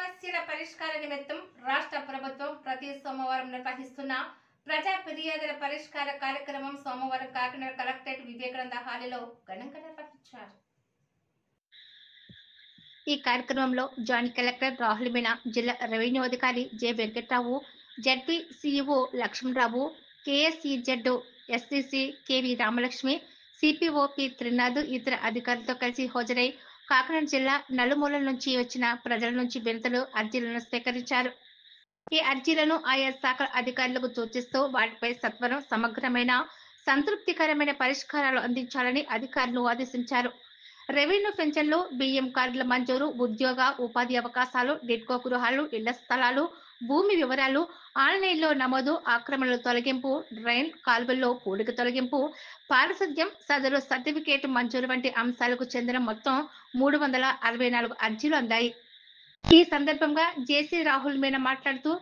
సమస్యల పరిష్కార నిమిత్తం రాష్ట్ర ప్రభుత్వం ప్రతి సోమవారం నిర్వహిస్తున్న ప్రజా ఫిర్యాదుల పరిష్కార కార్యక్రమం సోమవారం కాకినాడ కలెక్టరేట్ వివేకానంద హాలులో ఘనంగా నిర్వహించారు. ఈ కార్యక్రమంలో జాయింట్ కలెక్టర్ రాహుల్ మీనా, జిల్లా రెవెన్యూ అధికారి J Venkatrao, ZP CEO Lakshmanarao, KSEZ SCC KV Ramalakshmi, CPO P Trinath ఇతర అధికారులతో కలిసి హాజరై కాకినాడ జిల్లా నలుమూలల నుంచి వచ్చిన ప్రజల నుంచి వినతులు, అర్జీలను స్వీకరించారు. ఈ అర్జీలను ఆయా శాఖల అధికారులకు సూచిస్తూ వాటిపై సత్వరం, సమగ్రమైన, సంతృప్తికరమైన పరిష్కారాలు అందించాలని అధికారులు ఆదేశించారు. రెవెన్యూ పెన్షన్లు, బియ్యం కార్డుల మంజూరు, ఉద్యోగ ఉపాధి అవకాశాలు, డిడ్కో గృహాలు, ఇళ్ల స్థలాలు, భూమి వివరాలు, ఆన్లైన్లో నమోదు, ఆక్రమణల తొలగింపు, డ్రైన్ కాల్వల్లో పూడిక తొలగింపు, పారిశుద్ధ్యం, సదరు సర్టిఫికేట్ మంజూరు వంటి అంశాలకు చెందిన మొత్తం 364 అర్జీలు అందాయి. ఈ సందర్భంగా జేసీ రాహుల్ మీనా మాట్లాడుతూ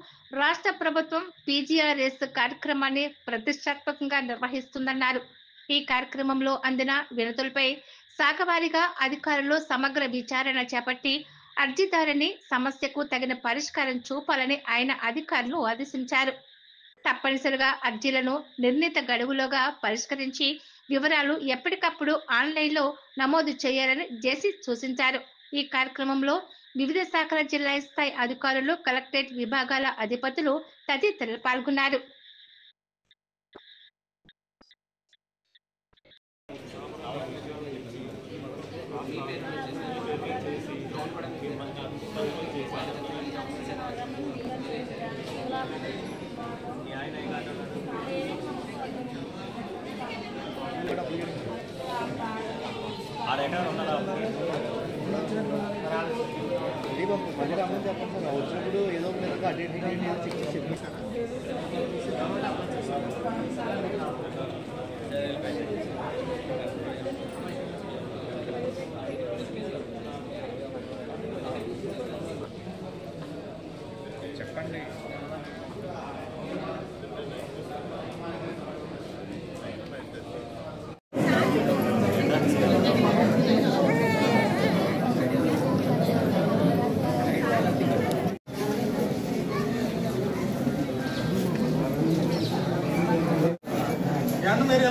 రాష్ట్ర ప్రభుత్వం పీజీఆర్ఎస్ కార్యక్రమాన్ని ప్రతిష్టాత్మకంగా నిర్వహిస్తుందన్నారు. ఈ కార్యక్రమంలో అందిన వినతులపై శాఖవారీగా అధికారులు సమగ్ర విచారణ చేపట్టి అర్జీదారుని సమస్యకు తగిన పరిష్కారం చూపాలని ఆయన అధికారులు ఆదేశించారు. తప్పనిసరిగా అర్జీలను నిర్ణీత గడువులోగా పరిష్కరించి వివరాలు ఎప్పటికప్పుడు ఆన్లైన్లో నమోదు చేయాలని జేసీ సూచించారు. ఈ కార్యక్రమంలో వివిధ శాఖల జిల్లా స్థాయి అధికారులు, కలెక్టరేట్ విభాగాల అధిపతులు తదితరులు పాల్గొన్నారు. వచ్చినప్పుడు ఏదో ఒక విధంగా అటెండ్ చెక్ చేసి చెప్పండి. మీరు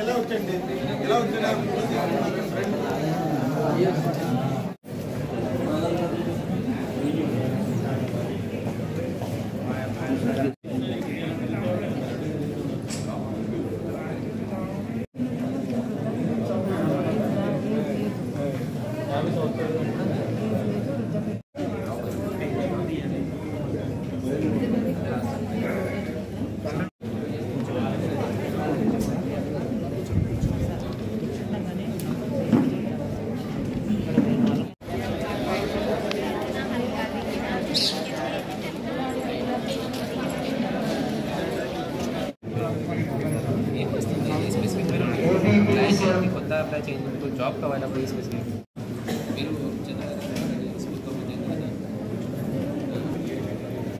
ఎలా వచ్చండి, ఎలా వచ్చినా కొత్త అప్లై చేయించుకుంటూ జాబ్ కావాలన్నప్పుడు ఈ స్పెసిఫిక్